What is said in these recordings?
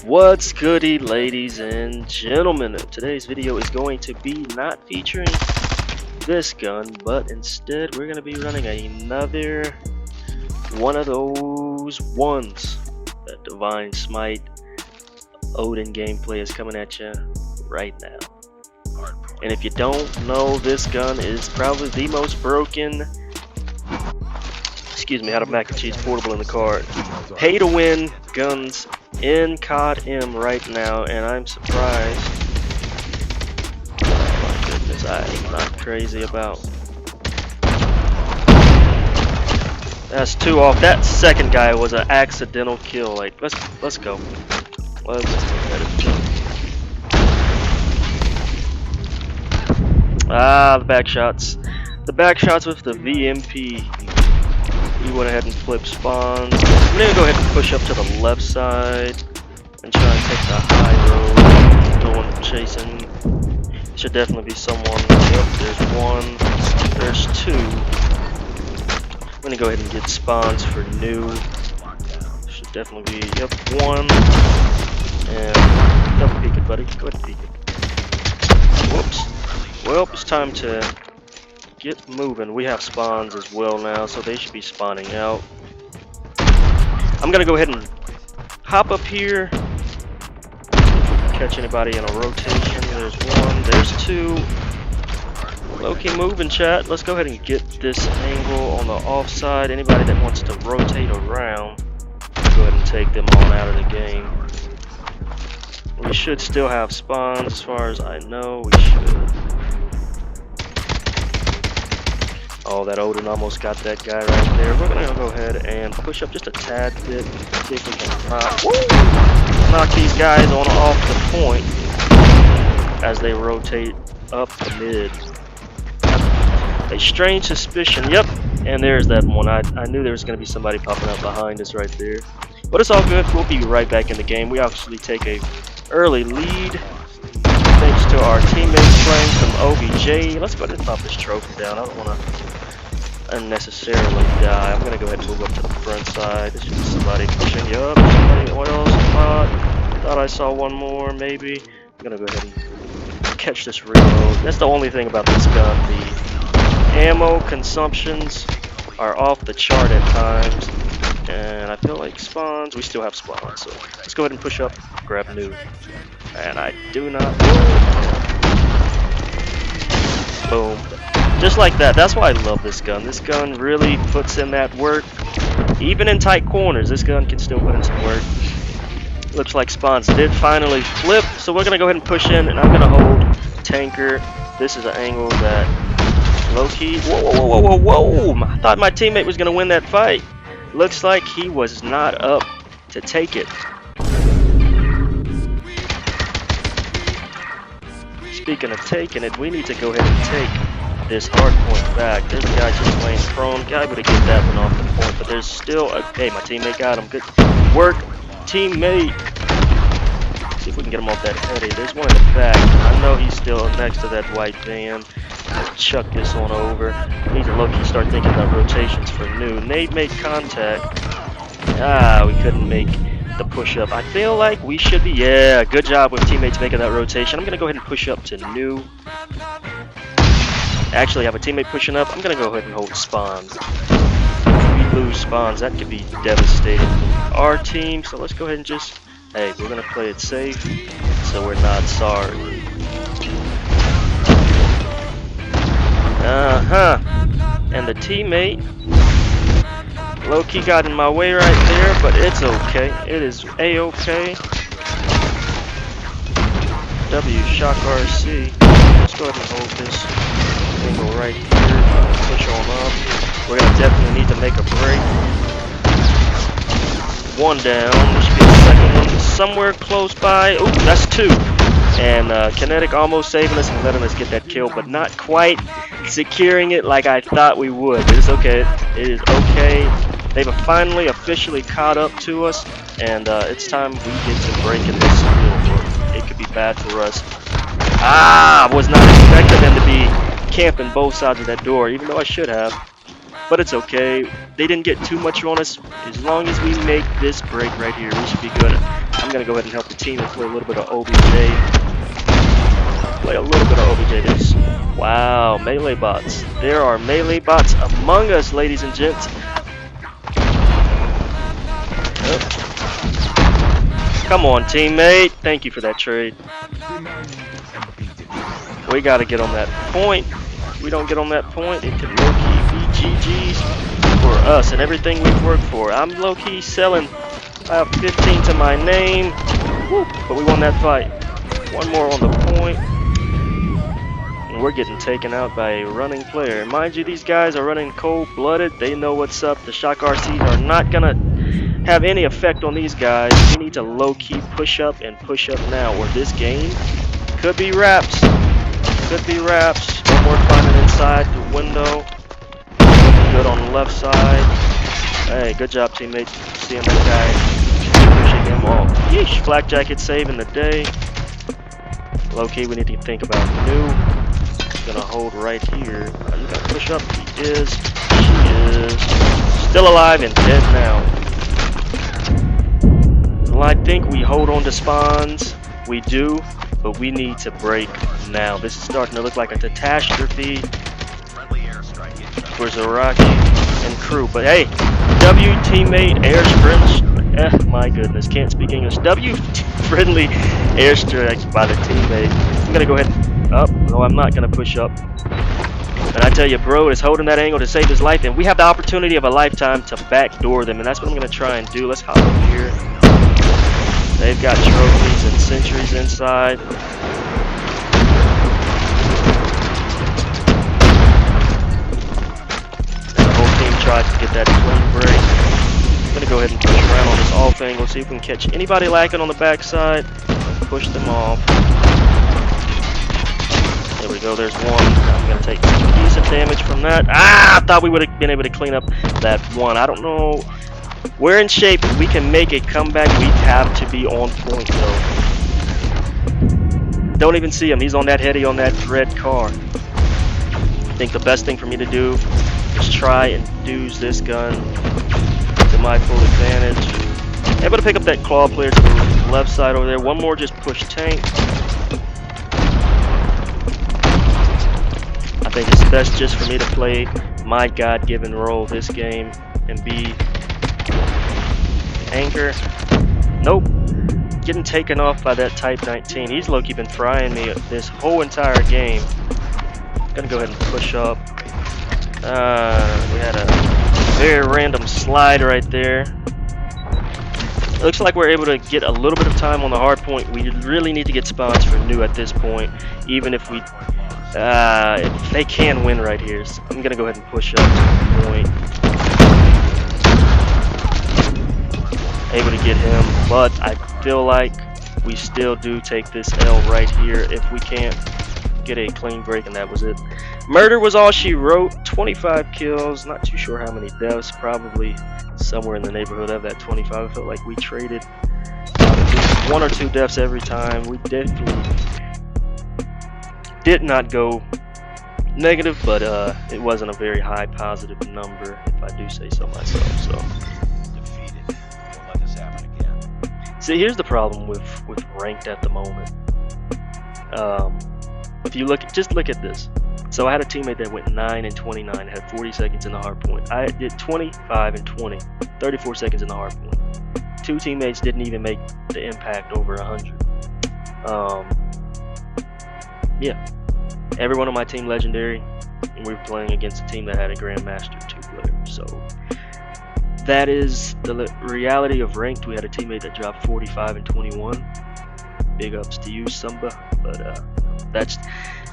What's goody, ladies and gentlemen? Today's video is going to be not featuring this gun, but instead we're going to be running another one of those ones. That divine Smite Oden gameplay is coming at you right now. And if you don't know, this gun is probably the most broken, had a mac and cheese portable in the car, pay to win guns in CODM right now, and I'm surprised. Oh my goodness, I'm not crazy about. That's two off. That second guy was an accidental kill. Like, let's go. Let's let it go. The back shots. The back shots with the VMP. We went ahead and flipped spawns. I'm gonna go ahead and push up to the left side and try and take the high road. No one chasing. Should definitely be someone. Yep, there's one. There's two. I'm gonna go ahead and get spawns for new. Should definitely be, yep, one. And double peek it, buddy. Go ahead and peek it. Whoops. Well, it's time to get moving. We have spawns as well now, so they should be spawning out. I'm gonna go ahead and hop up here. Catch anybody in a rotation. There's one, there's two. Low-key moving, chat. Let's go ahead and get this angle on the offside. Anybody that wants to rotate around, go ahead and take them on out of the game. We should still have spawns as far as I know. We should. Oh, that Oden almost got that guy right there. We're gonna go ahead and push up just a tad bit. See if we can knock these guys on off the point as they rotate up the mid. A strange suspicion. Yep, and there's that one. I knew there was gonna be somebody popping up behind us right there. But it's all good. We'll be right back in the game. We obviously take a early lead thanks to our teammates playing some OBJ. Let's go ahead and pop this trophy down. I don't want to unnecessarily die. I'm gonna go ahead and move up to the front side. This should be somebody pushing you up. Somebody oil spot. Thought I saw one more, maybe. I'm gonna go ahead and catch this reload. That's the only thing about this gun. The ammo consumptions are off the chart at times. And I feel like spawns, we still have spawns. So let's go ahead and push up, grab new. And I do not. Boom. Just like that. That's why I love this gun. This gun really puts in that work. Even in tight corners, this gun can still put in some work. Looks like spawns did finally flip. So we're going to go ahead and push in, and I'm going to hold tanker. This is an angle that low-key. Whoa. I thought my teammate was going to win that fight. Looks like he was not up to take it. Speaking of taking it, we need to go ahead and take this hard point back. There's a guy just playing prone. Guy would have get that one off the point, but there's still a. Hey, my teammate got him. Good work, teammate. See if we can get him off that heady. There's one in the back. I know he's still next to that white van. Let's chuck this one over. We need to look and start thinking about rotations for new. Nate made contact. We couldn't make the push up. I feel like we should be. Yeah, good job with teammates making that rotation. I'm gonna go ahead and push up to new. Actually, have a teammate pushing up. I'm gonna go ahead and hold spawns. If we lose spawns, that could be devastating for our team. So let's go ahead and just. Hey, we're gonna play it safe, so we're not sorry. And the teammate low-key got in my way right there, but it's okay. It is a-okay. W shock RC. Let's go ahead and hold this angle right here. Push on up. We're gonna definitely need to make a break. One down. There should be a second one somewhere close by. Ooh, that's two. And Kinetic almost saving us and letting us get that kill, but not quite securing it like I thought we would. But it's okay. It is okay. They've finally officially caught up to us, and it's time we get to breaking this field. It could be bad for us. I was not expecting them to be camping both sides of that door, even though I should have. but it's okay. They didn't get too much on us. As long as we make this break right here, we should be good. I'm gonna go ahead and help the team and play a little bit of OBJ. Play a little bit of OBJ. This. Wow, melee bots. There are melee bots among us, ladies and gents. Come on, teammate. Thank you for that trade. We got to get on that point. If we don't get on that point, it could low-key be GG's for us and everything we've worked for. I'm low-key selling. I have 15 to my name. Woo, but we won that fight. One more on the point. And we're getting taken out by a running player. Mind you, these guys are running cold-blooded. They know what's up. The shock RCs are not going to have any effect on these guys. We need to low-key push up and push up now, or this game could be wraps. Could be wraps. One more climbing inside the window. Good on the left side. Hey, good job, teammate. Seeing that guy pushing him off. Yeesh, flak jacket saving the day. Low-key, we need to think about new. Gonna hold right here. You gotta push up. He is. She is. Still alive and dead now. Well, I think we hold on to spawns. We do, but we need to break now. This is starting to look like a catastrophe for Zaraki and crew. But hey, W teammate airstrike. My goodness, can't speak English. W friendly airstrike by the teammate. I'm gonna go ahead. No, I'm not gonna push up. And I tell you, bro is holding that angle to save his life, and we have the opportunity of a lifetime to backdoor them, and that's what I'm gonna try and do. Let's hop up here. They've got trophies and sentries inside. And the whole team tries to get that clean break. I'm gonna go ahead and push around on this off angle, see if we can catch anybody lacking on the backside. Push them off. There we go, there's one. I'm going to take decent damage from that. I thought we would have been able to clean up that one. I don't know. We're in shape. We can make a comeback. We have to be on point, though. Don't even see him. He's on that heady on that red car. I think the best thing for me to do is try and use this gun to my full advantage. Able to pick up that claw player to the left side over there. One more just push tank. I think it's best just for me to play my God-given role this game and be anchor. Nope. Getting taken off by that Type 19. He's low-key been frying me this whole entire game. Gonna go ahead and push up. We had a very random slide right there. Looks like we're able to get a little bit of time on the hard point. We really need to get spawns for new at this point, even if we they can win right here. So I'm gonna go ahead and push up to the point. Able to get him, but I feel like we still do take this L right here if we can't get a clean break, and that was it. Murder was all she wrote. 25 kills, not too sure how many deaths, probably somewhere in the neighborhood of that 25. I felt like we traded one or two deaths every time. We definitely did not go negative, but it wasn't a very high positive number, if I do say so myself. So Defeated. Don't let this happen again. see, here's the problem with ranked at the moment. If you just look at this. So I had a teammate that went 9 and 29, had 40 seconds in the hard point. I did 25 and 20, 34 seconds in the hard point. Two teammates didn't even make the impact over 100. Yeah, everyone on my team legendary, and we were playing against a team that had a Grandmaster 2 player. So that is the reality of ranked. We had a teammate that dropped 45 and 21. Big ups to you, Sumba. But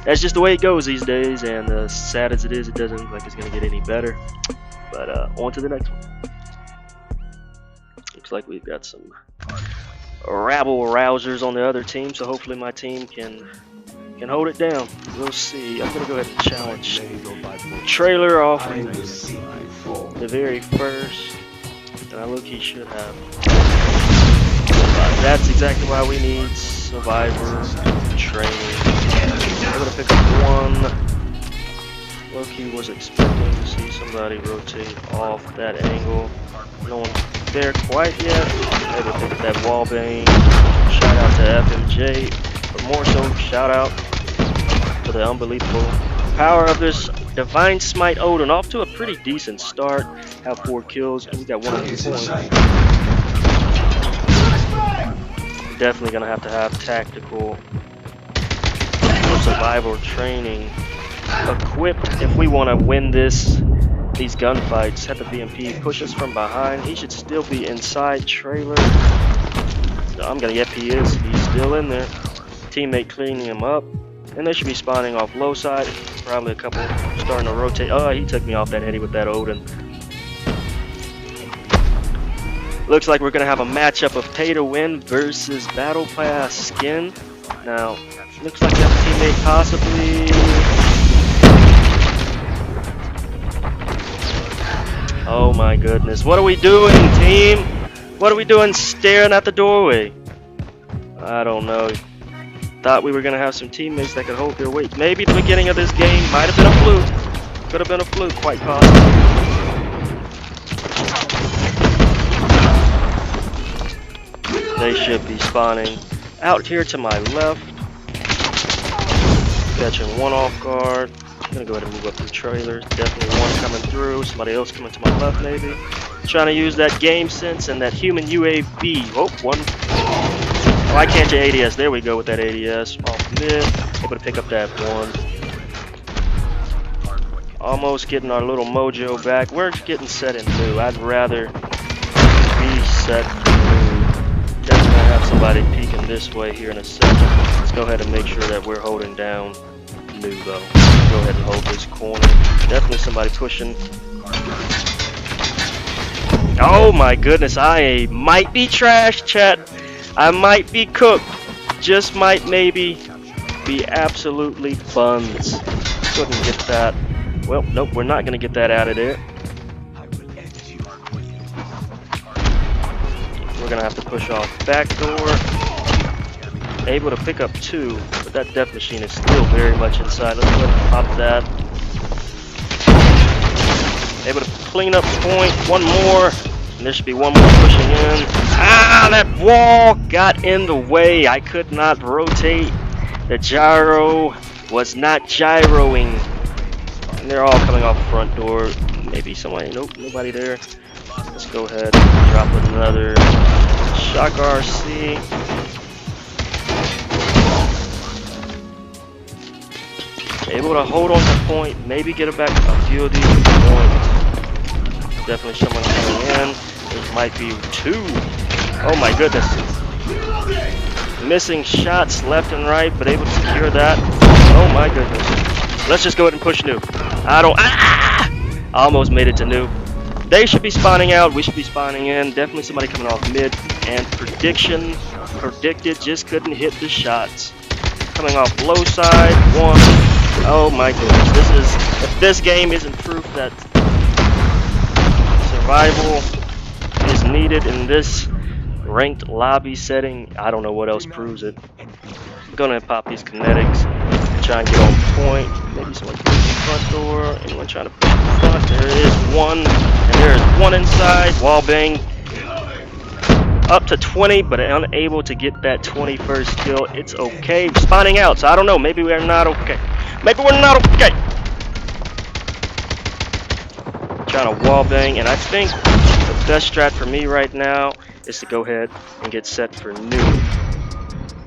that's just the way it goes these days, and sad as it is, it doesn't look like it's going to get any better. But on to the next one. Looks like we've got some rabble-rousers on the other team, so hopefully my team can hold it down. We'll see. I'm going to go ahead and challenge Trailer off the very first, and I look he should have. That's exactly why we need Survivor training. I'm gonna pick up one. Loki was expecting to see somebody rotate off that angle. No one there quite yet. Able to pick up that wall bang. Shout out to FMJ, but more so shout out to the unbelievable power of this Divine Smite Oden. Off to a pretty decent start. Have 4 kills and we got 1 on the point. Definitely gonna have to have tactical survival training equipped if we want to win these gunfights. Have the BMP push us from behind. He should still be inside trailer. I'm gonna, yep, he is. He's still in there. Teammate cleaning him up, and they should be spawning off low side. Probably a couple starting to rotate. Oh, he took me off that heady with that Oden. Looks like we're gonna have a matchup of pay to win versus battle pass skin. Now, looks like that teammate possibly. Oh my goodness. What are we doing, team? What are we doing staring at the doorway? I don't know. Thought we were going to have some teammates that could hold their weight. Maybe the beginning of this game might have been a fluke. Could have been a fluke, quite possibly. They should be spawning out here to my left. Catching one off guard. I'm gonna go ahead and move up through trailers. Definitely one coming through. Somebody else coming to my left, maybe. Trying to use that game sense and that human UAV. Oh, one. Oh, I can't get ADS. There we go with that ADS. Off mid. Able to pick up that one. Almost getting our little mojo back. We're getting set in new. I'd rather be set for new. Definitely gonna have somebody peeking this way here in a second. Let's go ahead and make sure that we're holding down new though. Go ahead and hold this corner. Definitely somebody pushing. Oh my goodness, I might be trash, chat. I might be cooked. Just might maybe be absolutely buns. Couldn't get that. Well, nope, we're not gonna get that out of there. We're gonna have to push off back door. Able to pick up 2, but that death machine is still very much inside. Let's go ahead and pop that. Able to clean up point. One more. And there should be one more pushing in. Ah, that wall got in the way. I could not rotate. The gyro was not gyroing. And they're all coming off front door. Maybe somebody. Nope, nobody there. Let's go ahead and drop another shock RC. Able to hold on to point, maybe get it back a few of these points. Definitely someone coming in. There might be 2. Oh my goodness. Missing shots left and right, but able to secure that. Oh my goodness. Let's just go ahead and push new. I almost made it to new. They should be spawning out. We should be spawning in. Definitely somebody coming off mid. And predicted, just couldn't hit the shots. Coming off low side, 1. Oh my goodness, if this game isn't proof that survival is needed in this ranked lobby setting, I don't know what else proves it. I'm gonna pop these kinetics, try and get on point. Maybe someone push the front door, anyone trying to push the front, there is one, and there is one inside, wall bang. Up to 20, but unable to get that 21st kill. It's okay. Spawning out, so I don't know. Maybe we're not okay. Maybe we're not okay. Trying to wall bang, and I think the best strat for me right now is to go ahead and get set for new.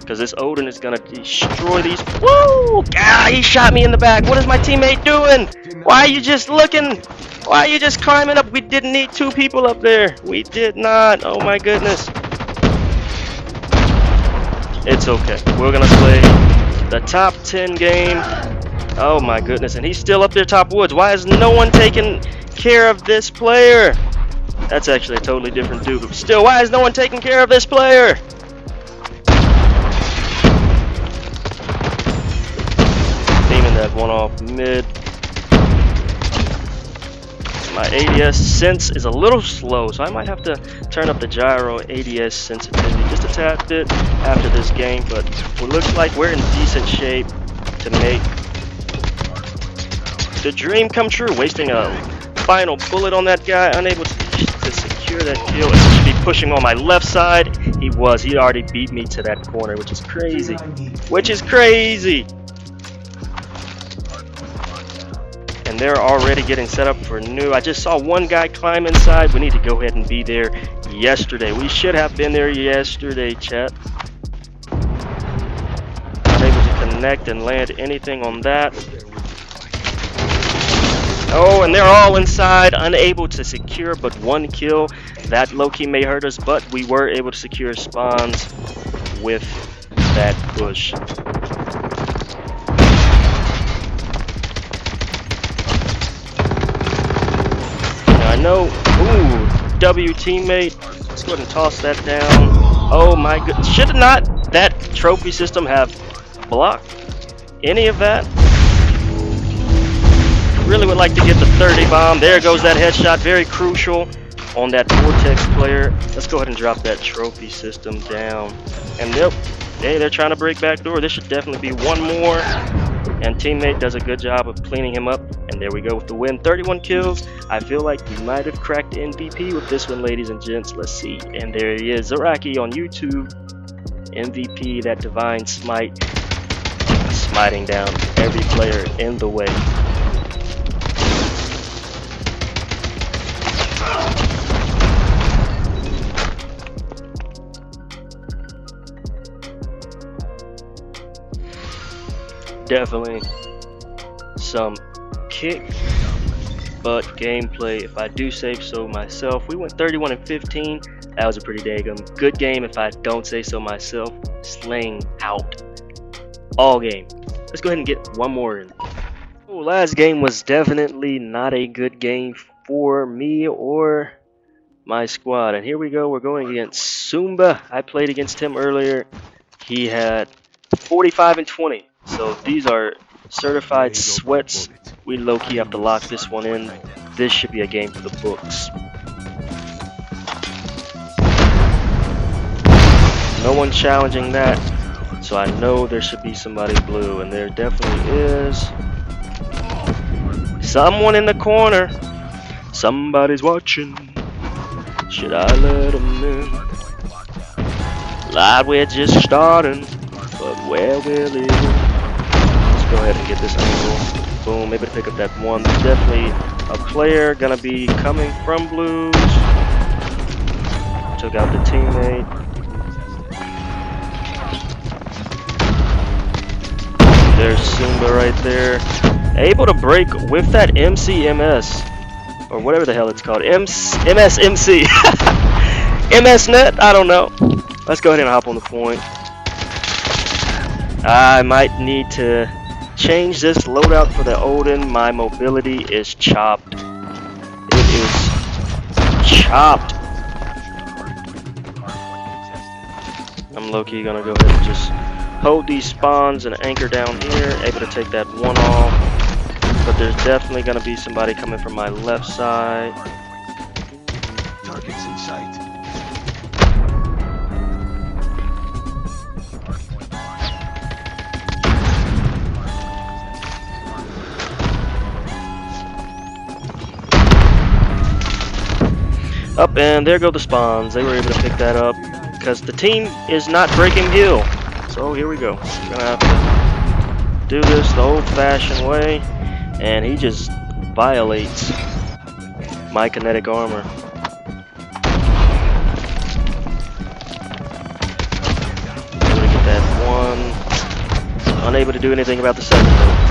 Because this Oden is going to destroy these. Woo! Ah, he shot me in the back. What is my teammate doing? Why are you just looking? Why are you just climbing up? We didn't need 2 people up there. We did not. Oh my goodness. It's okay. We're going to play the top 10 game. Oh my goodness. And he's still up there top woods. Why is no one taking care of this player? That's actually a totally different dude. But still, why is no one taking care of this player? Beaming that one off mid. My ADS sense is a little slow, so I might have to turn up the gyro ADS sensitivity just a tad bit after this game, but it looks like we're in decent shape to make the dream come true. Wasting a final bullet on that guy, unable to secure that kill. He should be pushing on my left side. He was. He already beat me to that corner, which is crazy. Which is crazy. And they're already getting set up for new. I just saw one guy climb inside. We need to go ahead and be there yesterday. We should have been there yesterday, chat. Unable to connect and land anything on that. Oh, and they're all inside, unable to secure but one kill. That low-key may hurt us, but we were able to secure spawns with that push. Now I know, ooh, W teammate. Let's go ahead and toss that down. Oh my god, should not that trophy system have blocked any of that? Really would like to get the 30 bomb. There goes that headshot, very crucial on that Vortex player. Let's go ahead and drop that trophy system down. And yep, hey, they're trying to break back door. This should definitely be one more. And teammate does a good job of cleaning him up. And there we go with the win. 31 kills. I feel like we might have cracked MVP with this one, ladies and gents. Let's see. And there he is, Zaraki on YouTube. MVP, that divine smite. Smiting down every player in the way. Definitely some kick butt gameplay, if I do say so myself. We went 31 and 15. That was a pretty daggum good game, if I don't say so myself. Slaying out all game. Let's go ahead and get one more in. Oh, last game was definitely not a good game for me or my squad. And here we go. We're going against Sumba. I played against him earlier. He had 45 and 20. So these are certified sweats. We low-key have to lock this one in. This should be a game for the books. No one challenging that. So I know there should be somebody blue. And there definitely is. Someone in the corner. Somebody's watching. Should I let them in? Light, we're just starting. But where will it end? Go ahead and get this angle. Boom, able to pick up that one. There's definitely a player gonna be coming from blues. Took out the teammate. There's Sumba right there. Able to break with that MCMS. Or whatever the hell it's called. MSMC. MSNet? I don't know. Let's go ahead and hop on the point. I might need to change this loadout for the Oden. My mobility is chopped. It is chopped. I'm low-key gonna go ahead and just hold these spawns and anchor down here. Able to take that one off. But there's definitely gonna be somebody coming from my left side. Targets in sight. Up, and there go the spawns. They were able to pick that up because the team is not breaking hill. So here we go. We're gonna have to do this the old-fashioned way, and he just violates my kinetic armor. Able to get that one. Unable to do anything about the second though.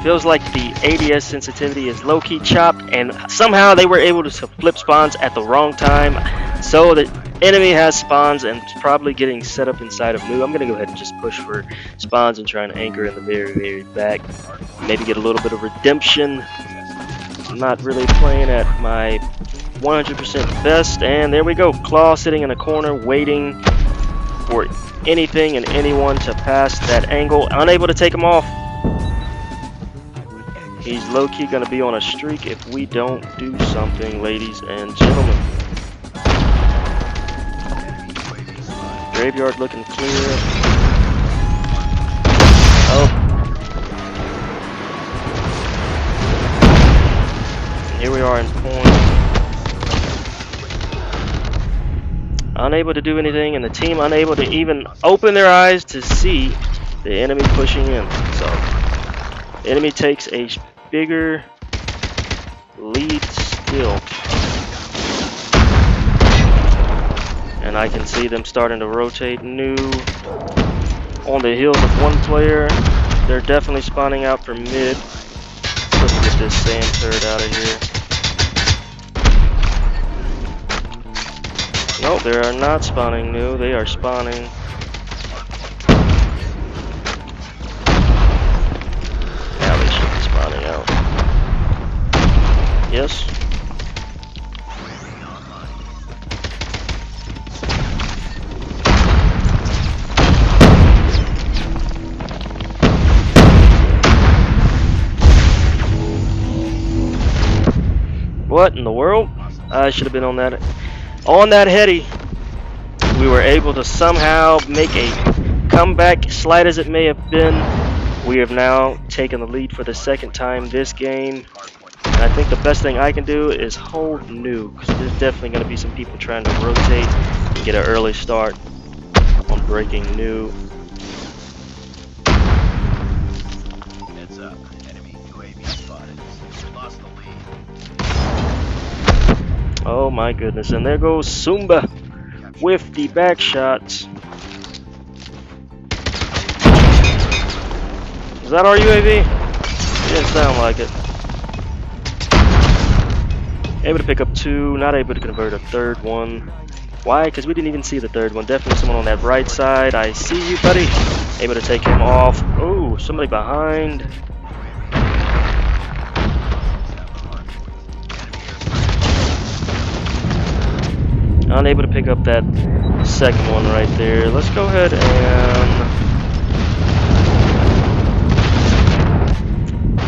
Feels like the ADS sensitivity is low-key chopped, and somehow they were able to flip spawns at the wrong time. So the enemy has spawns and it's probably getting set up inside of new. I'm going to go ahead and just push for spawns and try and anchor in the very, very back. Maybe get a little bit of redemption. I'm not really playing at my 100% best. And there we go. Claw sitting in a corner waiting for anything and anyone to pass that angle. Unable to take him off. He's low-key gonna be on a streak if we don't do something, ladies and gentlemen. Graveyard looking clear. Oh. Here we are in point. Unable to do anything, and the team unable to even open their eyes to see the enemy pushing in. So, the enemy takes a bigger lead still. And I can see them starting to rotate new on the heels of one player. They're definitely spawning out for mid. Let's get this sand turret out of here. No, they are not spawning new. They are spawning. Now they should be spawning out. Yes. What in the world? I should have been on that heady. We were able to somehow make a comeback, slight as it may have been. We have now taken the lead for the second time this game. And I think the best thing I can do is hold new, because there's definitely going to be some people trying to rotate and get an early start on breaking new. Heads up. Enemy UAV spotted. We lost the lead. Oh my goodness, and there goes Sumba with the back shots. Is that our UAV? It didn't sound like it. Able to pick up two, not able to convert a third one. Why? Because we didn't even see the third one. Definitely someone on that right side. I see you, buddy. Able to take him off. Oh, somebody behind. Unable to pick up that second one right there. Let's go ahead and...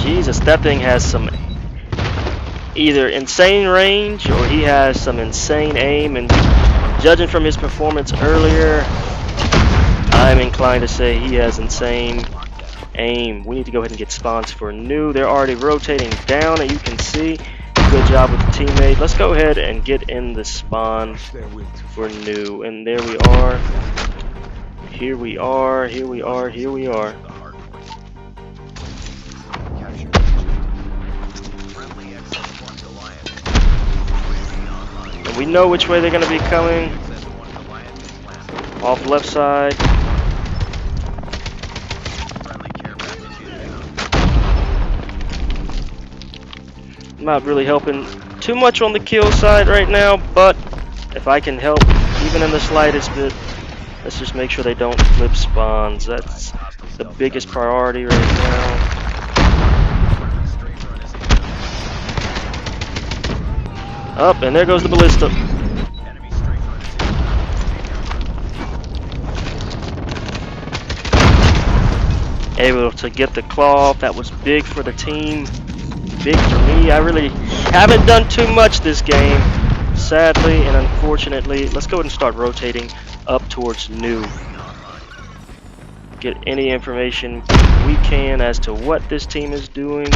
Jesus, that thing has some either insane range or he has some insane aim, and judging from his performance earlier, I'm inclined to say he has insane aim. We need to go ahead and get spawns for new. They're already rotating down, and you can see. Good job with the teammate. Let's go ahead and get in the spawn for new. And there we are. Here we are. Here we are. Here we are. And we know which way they're going to be coming. Off left side. Not really helping too much on the kill side right now, but if I can help even in the slightest bit, let's just make sure they don't flip spawns. That's the biggest priority right now. Up, and there goes the ballista. Able to get the claw. That was big for the team. Big for me. I really haven't done too much this game, sadly and unfortunately. Let's go ahead and start rotating up towards new. Get any information we can as to what this team is doing,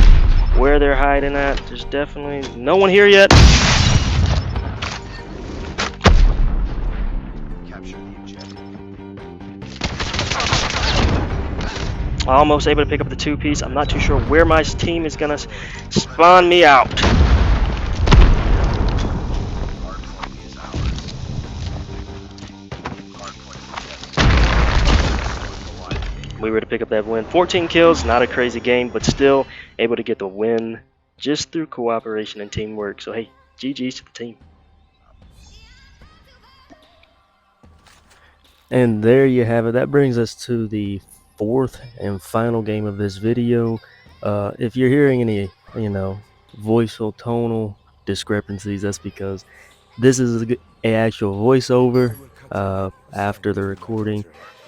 where they're hiding at. There's definitely no one here yet. Almost able to pick up the two-piece. I'm not too sure where my team is going to spawn me out. We were to pick up that win. 14 kills, not a crazy game, but still able to get the win just through cooperation and teamwork. So, hey, GG's to the team. And there you have it. That brings us to the fourth and final game of this video. If you're hearing any, voice or tonal discrepancies, that's because this is a actual voiceover after the recording.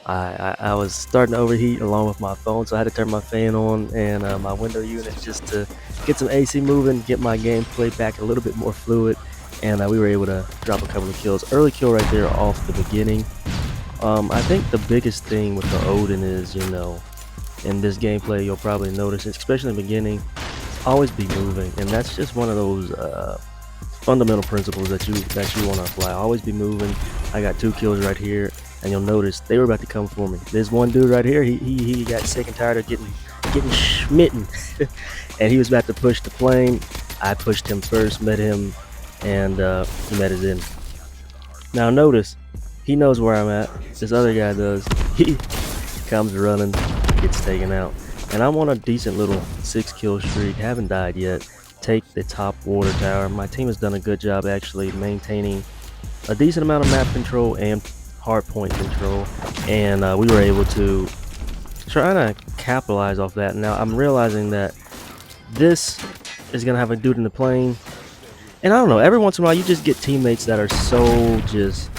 I was starting to overheat along with my phone, so I had to turn my fan on and my window unit just to get some AC moving, get my gameplay back a little bit more fluid, and we were able to drop a couple of kills. Early kill right there off the beginning. I think the biggest thing with the Odin is, in this gameplay, you'll probably notice, especially in the beginning, always be moving, and that's just one of those fundamental principles that you want to apply. Always be moving. I got 2 kills right here, and you'll notice they were about to come for me. There's one dude right here. He got sick and tired of getting schmitten, and he was about to push the plane. I pushed him first, met him, and he met his end. Now notice, he knows where I'm at. This other guy does. He comes running, gets taken out. And I'm on a decent little 6-kill streak, haven't died yet. Take the top water tower. My team has done a good job actually maintaining a decent amount of map control and hard point control. And we were able to try to capitalize off that. Now I'm realizing that this is going to have a dude in the plane. And I don't know, every once in a while you just get teammates that are so just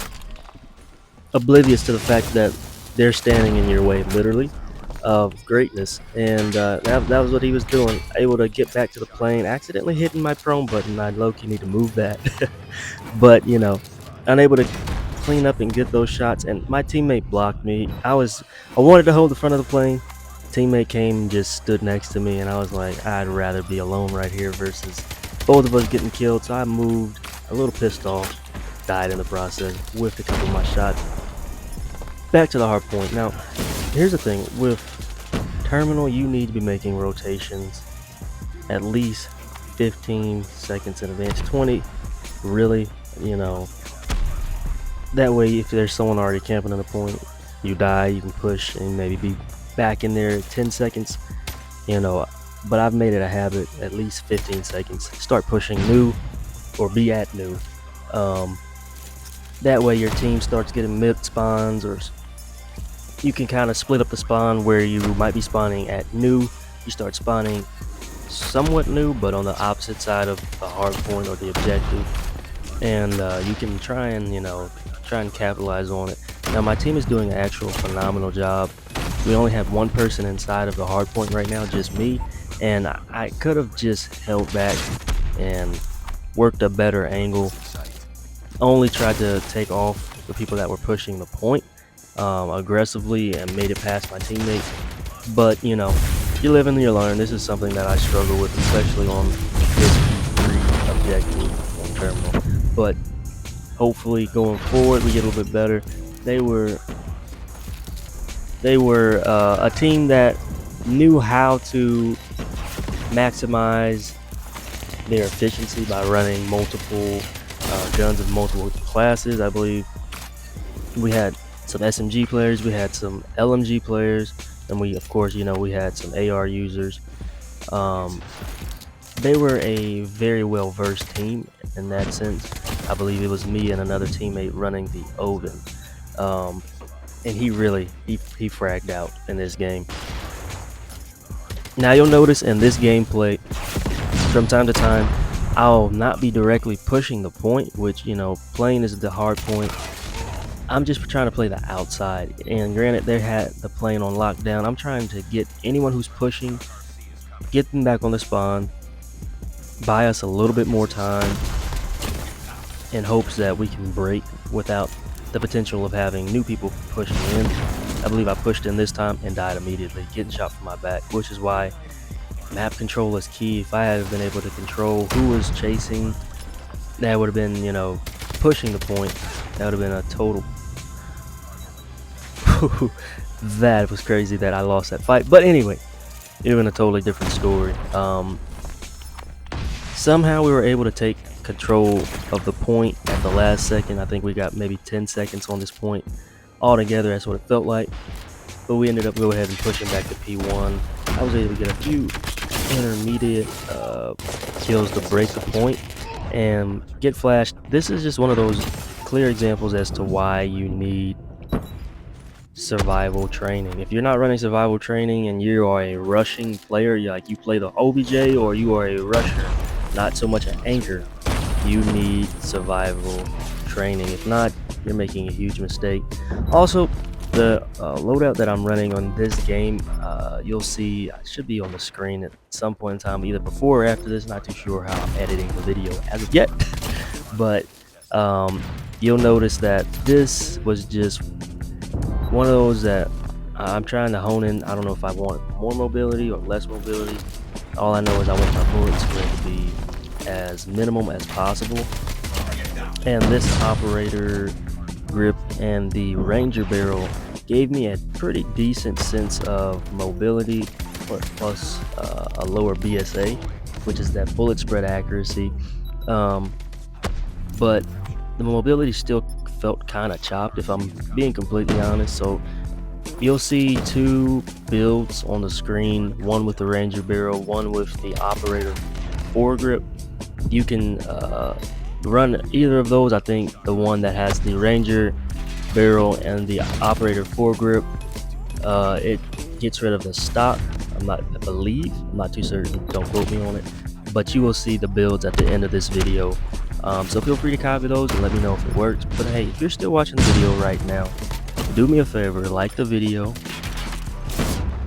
oblivious to the fact that they're standing in your way, literally, of greatness. And that was what he was doing. Able to get back to the plane, accidentally hitting my prone button. I low-key need to move that. But, unable to clean up and get those shots. And my teammate blocked me. I wanted to hold the front of the plane. Teammate came and just stood next to me, and I was like, I'd rather be alone right here versus both of us getting killed. So I moved, a little pissed off, died in the process, whiffed a couple of my shots. Back to the hard point. Now, here's the thing. With Terminal, you need to be making rotations at least 15 seconds in advance. 20, really, that way if there's someone already camping on the point, you die, you can push and maybe be back in there 10 seconds, but I've made it a habit, at least 15 seconds. Start pushing new or be at new. That way your team starts getting mid spawns, or you can kind of split up the spawn where you might be spawning at new. You start spawning somewhat new, but on the opposite side of the hard point or the objective, and you can try and capitalize on it. Now my team is doing an actual phenomenal job. We only have one person inside of the hard point right now, just me, and I could have just held back and worked a better angle. Only tried to take off the people that were pushing the point aggressively and made it past my teammate. But you live and you learn. This is something that I struggle with, especially on this P3 objective on Terminal. But hopefully going forward we get a little bit better. They were a team that knew how to maximize their efficiency by running multiple guns of multiple classes. I believe we had some SMG players, we had some LMG players, and we, of course, we had some AR users. They were a very well versed team in that sense. I believe it was me and another teammate running the Oden, and he fragged out in this game. Now you'll notice in this gameplay, from time to time, I'll not be directly pushing the point, which playing is the hard point. I'm just trying to play the outside, and granted they had the plane on lockdown. I'm trying to get anyone who's pushing, get them back on the spawn, buy us a little bit more time in hopes that we can break without the potential of having new people pushing in. I believe I pushed in this time and died immediately, getting shot from my back, which is why map control is key. If I had been able to control who was chasing, that would have been, pushing the point. That would have been a total that was crazy that I lost that fight. But anyway, it would have been a totally different story. Somehow we were able to take control of the point at the last second. I think we got maybe 10 seconds on this point altogether. That's what it felt like. But we ended up going ahead and pushing back to P1. I was able to get a few intermediate kills to break the point and get flashed. This is just one of those clear examples as to why you need survival training. If you're not running survival training and you are a rushing player, you play the OBJ, or you are a rusher, not so much an anchor, you need survival training. If not, you're making a huge mistake. Also, The loadout that I'm running on this game, you'll see, it should be on the screen at some point in time, either before or after this. Not too sure how I'm editing the video as of yet, but you'll notice that this was just one of those that I'm trying to hone in. I don't know if I want more mobility or less mobility. All I know is I want my bullet spread to be as minimum as possible, and this operator grip and the ranger barrel gave me a pretty decent sense of mobility, plus a lower BSA, which is that bullet spread accuracy. But the mobility still felt kind of chopped, if I'm being completely honest. So you'll see two builds on the screen, one with the ranger barrel, one with the operator foregrip. You can run either of those. I think the one that has the ranger barrel and the operator foregrip, it gets rid of the stock. I'm not too certain, don't quote me on it, but you will see the builds at the end of this video. So feel free to copy those and let me know if it works. But hey, if you're still watching the video right now, do me a favor, like the video,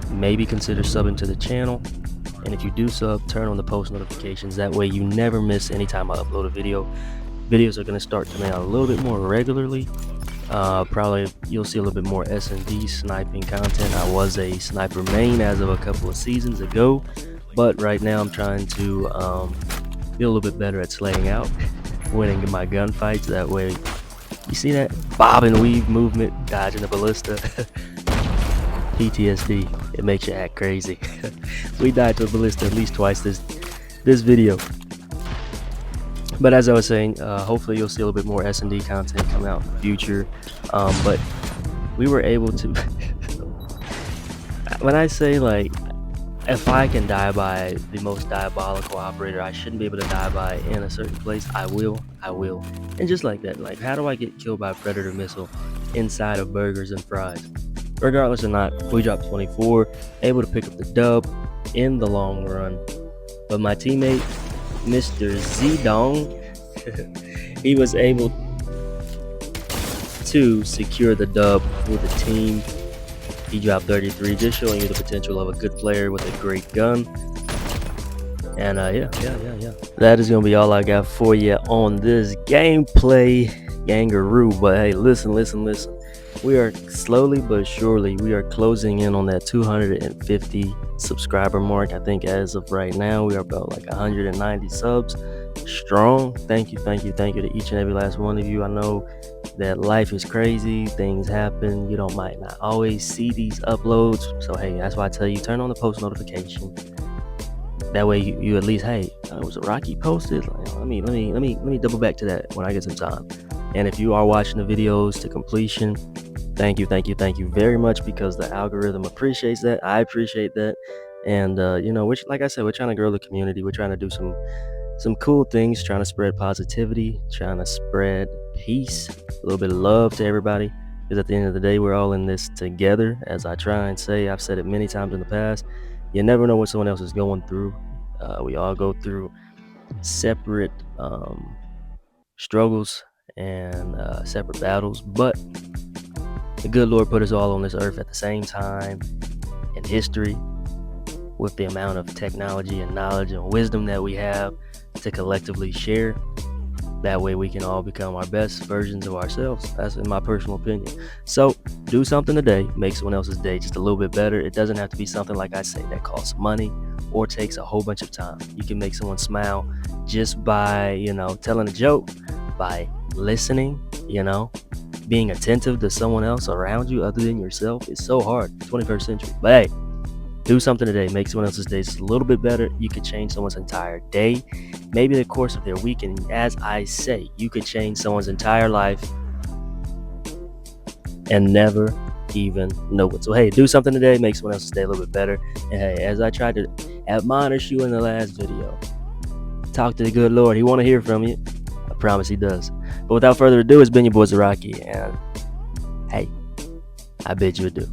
maybe consider subbing to the channel, and if you do sub, turn on the post notifications. That way you never miss any time I upload a video. Videos are going to start coming out a little bit more regularly. Probably you'll see a little bit more S&D sniping content. I was a sniper main as of a couple of seasons ago, but right now I'm trying to be a little bit better at slaying out, winning my gunfights. That way, you see that bob and weave movement, dodging the ballista. PTSD, it makes you act crazy. We died to a ballista at least twice this video. But as I was saying, hopefully you'll see a little bit more S&D content come out in the future. But we were able to when I say, like, if I can die by the most diabolical operator I shouldn't be able to die by in a certain place, I will. And just like that, like, how do I get killed by a predator missile inside of burgers and fries? Regardless or not, we dropped 24, able to pick up the dub in the long run. But my teammate, Mr. Zedong, he was able to secure the dub for the team. He dropped 33, just showing you the potential of a good player with a great gun. And yeah. That is gonna be all I got for you on this gameplay, Gangaroo. But hey, listen. We are slowly but surely, we are closing in on that 250 subscriber mark. I think as of right now, we are about like 190 subs strong. Thank you to each and every last one of you. I know that life is crazy, things happen, you might not always see these uploads. So hey, that's why I tell you, turn on the post notification. That way you at least, hey, was a Rocky posted? Like, let me double back to that when I get some time. And if you are watching the videos to completion, thank you very much, because the algorithm appreciates that. I appreciate that. And which, like I said, we're trying to grow the community. We're trying to do some cool things, trying to spread positivity, trying to spread peace, a little bit of love to everybody, because at the end of the day, we're all in this together. As I try and say, I've said it many times in the past, you never know what someone else is going through. We all go through separate struggles and separate battles, but the good Lord put us all on this earth at the same time in history, with the amount of technology and knowledge and wisdom that we have to collectively share. That way we can all become our best versions of ourselves. That's in my personal opinion. So do something today, make someone else's day just a little bit better. It doesn't have to be something, like I say, that costs money or takes a whole bunch of time. You can make someone smile just by, telling a joke, by listening, being attentive to someone else around you other than yourself. It's so hard, 21st century. But hey, do something today, make someone else's day just a little bit better. You could change someone's entire day, maybe the course of their week. And as I say, you could change someone's entire life and never even know it. So hey, do something today, make someone else's day a little bit better. And hey, as I tried to admonish you in the last video, talk to the good Lord. He want to hear from you. I promise he does. But without further ado, it's been your boy Zaraki, and hey, I bid you adieu.